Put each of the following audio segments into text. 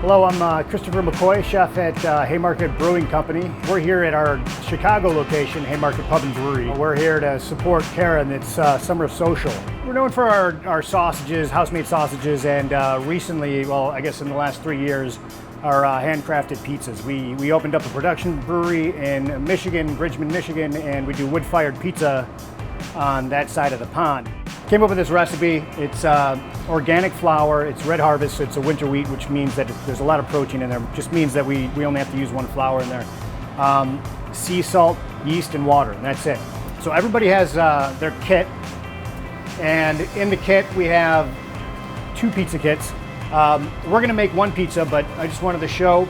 Hello, I'm Christopher McCoy, chef at Haymarket Brewing Company. We're here at our Chicago location, Haymarket Pub and Brewery. We're here to support Cara and its Summer Social. We're known for our sausages, house-made sausages, and recently, well, I guess in the last 3 years, our handcrafted pizzas. We opened up a production brewery in Michigan, Bridgman, Michigan, and we do wood-fired pizza on that side of the pond. Came up with this recipe. It's organic flour, it's red harvest, so it's a winter wheat, which means that there's a lot of protein in there. It just means that we only have to use one flour in there. Sea salt, yeast, and water, and that's it. So everybody has their kit, and in the kit we have 2 pizza kits. We're gonna make 1 pizza, but I just wanted to show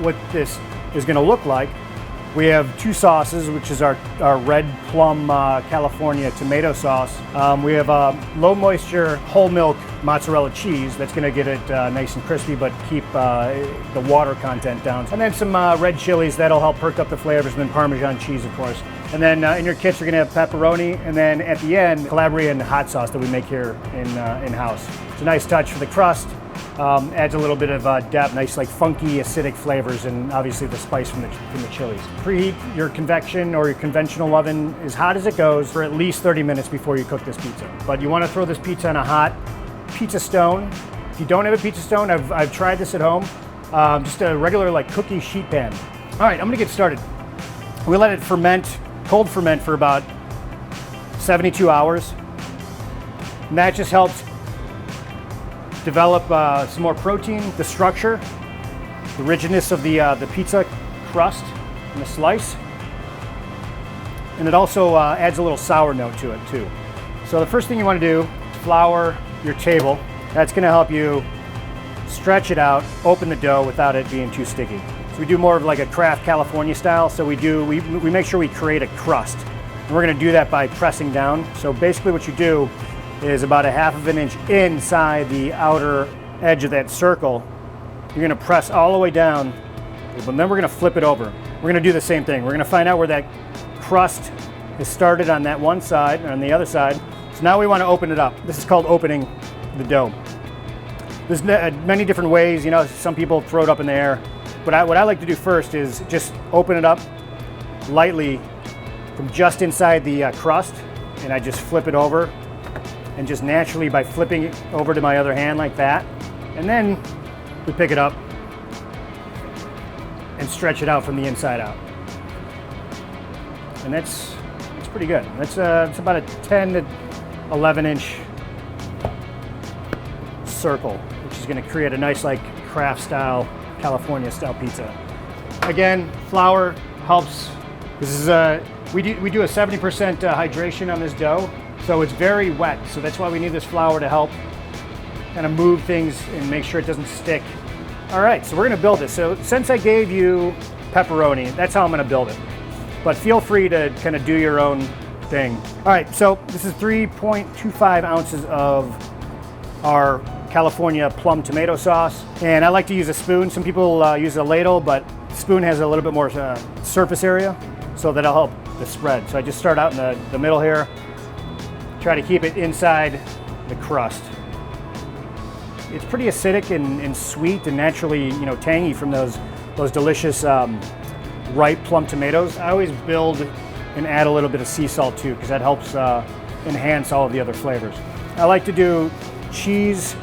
what this is gonna look like. We have 2 sauces, which is our red plum California tomato sauce. We have low moisture whole milk mozzarella cheese that's going to get it nice and crispy but keep the water content down. And then some red chilies that'll help perk up the flavors, and then Parmesan cheese, of course. And then in your kits you're going to have pepperoni, and then at the end Calabrian hot sauce that we make here in-house. It's a nice touch for the crust. Adds a little bit of depth, nice like funky acidic flavors, and obviously the spice from the chilies. Preheat your convection or your conventional oven as hot as it goes for at least 30 minutes before you cook this pizza. But you want to throw this pizza on a hot pizza stone. If you don't have a pizza stone, I've tried this at home, just a regular like cookie sheet pan. All right, I'm gonna get started. We let it ferment, cold ferment for about 72 hours. And that just helps develop some more protein, the structure, the rigidness of the pizza crust and the slice. And it also adds a little sour note to it too. So the first thing you want to do is flour your table. That's going to help you stretch it out, open the dough without it being too sticky. So we do more of like a Kraft California style. So we make sure we create a crust. And we're going to do that by pressing down. So basically what you do is about a half of an inch inside the outer edge of that circle. You're gonna press all the way down, and then we're gonna flip it over. We're gonna do the same thing. We're gonna find out where that crust has started on that one side and on the other side. So now we wanna open it up. This is called opening the dough. There's many different ways, you know, some people throw it up in the air. But what I like to do first is just open it up lightly from just inside the crust, and I just flip it over. And just naturally by flipping it over to my other hand like that. And then we pick it up and stretch it out from the inside out. And that's pretty good. That's it's about a 10 to 11 inch circle, which is gonna create a nice like Kraft style, California style pizza. Again, flour helps. This is we do a 70% hydration on this dough. So it's very wet, so that's why we need this flour to help kind of move things and make sure it doesn't stick. All right, so we're gonna build this. So since I gave you pepperoni, that's how I'm gonna build it. But feel free to kind of do your own thing. All right, so this is 3.25 ounces of our California plum tomato sauce. And I like to use a spoon. Some people use a ladle, but spoon has a little bit more surface area, so that'll help the spread. So I just start out in the middle here. Try to keep it inside the crust. It's pretty acidic and sweet and naturally, you know, tangy from those delicious ripe plum tomatoes. I always build and add a little bit of sea salt too, because that helps enhance all of the other flavors. I like to do cheese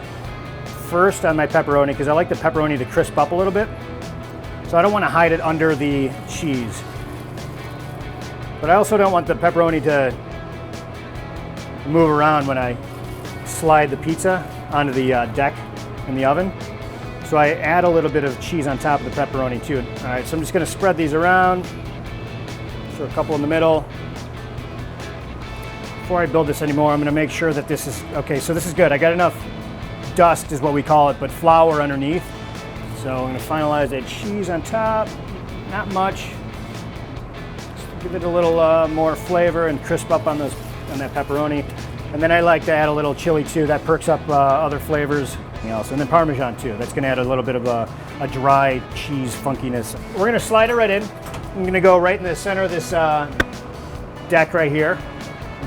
first on my pepperoni because I like the pepperoni to crisp up a little bit. So I don't want to hide it under the cheese. But I also don't want the pepperoni to move around when I slide the pizza onto the deck in the oven. So I add a little bit of cheese on top of the pepperoni too. All right, so I'm just gonna spread these around. Throw a couple in the middle. Before I build this anymore, I'm gonna make sure that this is, okay, so this is good. I got enough dust is what we call it, but flour underneath. So I'm gonna finalize that cheese on top, not much. Just give it a little more flavor and crisp up on that pepperoni. And then I like to add a little chili too. That perks up other flavors. And then Parmesan too. That's gonna add a little bit of a dry cheese funkiness. We're gonna slide it right in. I'm gonna go right in the center of this deck right here.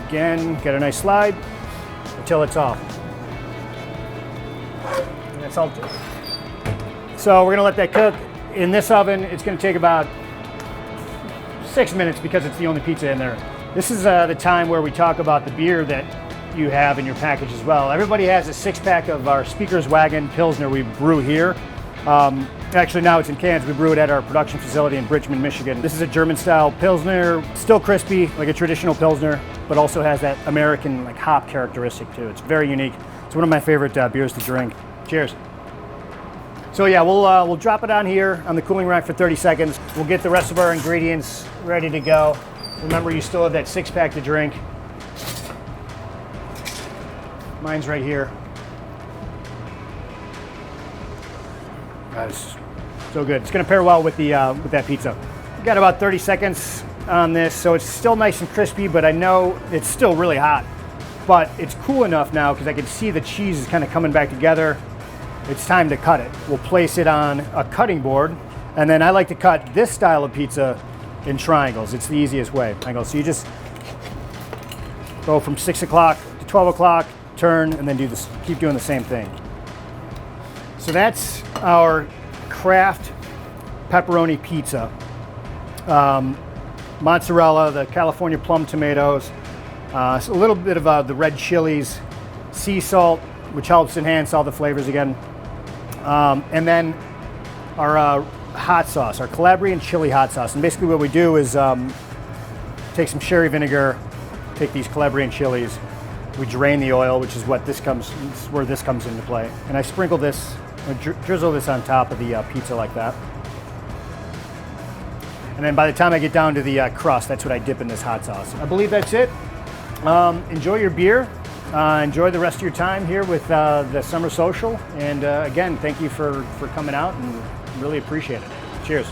Again, get a nice slide until it's off. And that's all. So we're gonna let that cook in this oven. It's gonna take about 6 minutes because it's the only pizza in there. This is the time where we talk about the beer that you have in your package as well. Everybody has a 6-pack of our Speaker's Wagon Pilsner we brew here. Actually now it's in cans. We brew it at our production facility in Bridgman, Michigan. This is a German style Pilsner, still crispy like a traditional Pilsner, but also has that American like hop characteristic too. It's very unique. It's one of my favorite beers to drink. Cheers. So yeah, we'll drop it on here on the cooling rack for 30 seconds. We'll get the rest of our ingredients ready to go. Remember, you still have that 6-pack to drink. Mine's right here. That's so good. It's gonna pair well with that pizza. We've got about 30 seconds on this, so it's still nice and crispy, but I know it's still really hot. But it's cool enough now because I can see the cheese is kind of coming back together. It's time to cut it. We'll place it on a cutting board, and then I like to cut this style of pizza in triangles. It's the easiest way. So you just go from 6 o'clock to 12 o'clock, turn, and then do this. Keep doing the same thing. So that's our Kraft pepperoni pizza. Mozzarella, the California plum tomatoes, a little bit of the red chilies, sea salt, which helps enhance all the flavors again. And then our hot sauce, our Calabrian chili hot sauce. And basically what we do is take some sherry vinegar, take these Calabrian chilies, we drain the oil, which is where this comes into play. And I sprinkle this, I drizzle this on top of the pizza like that. And then by the time I get down to the crust, that's what I dip in this hot sauce. I believe that's it. Enjoy your beer. Enjoy the rest of your time here with the Summer Social. And again, thank you for coming out and really appreciate it. Cheers.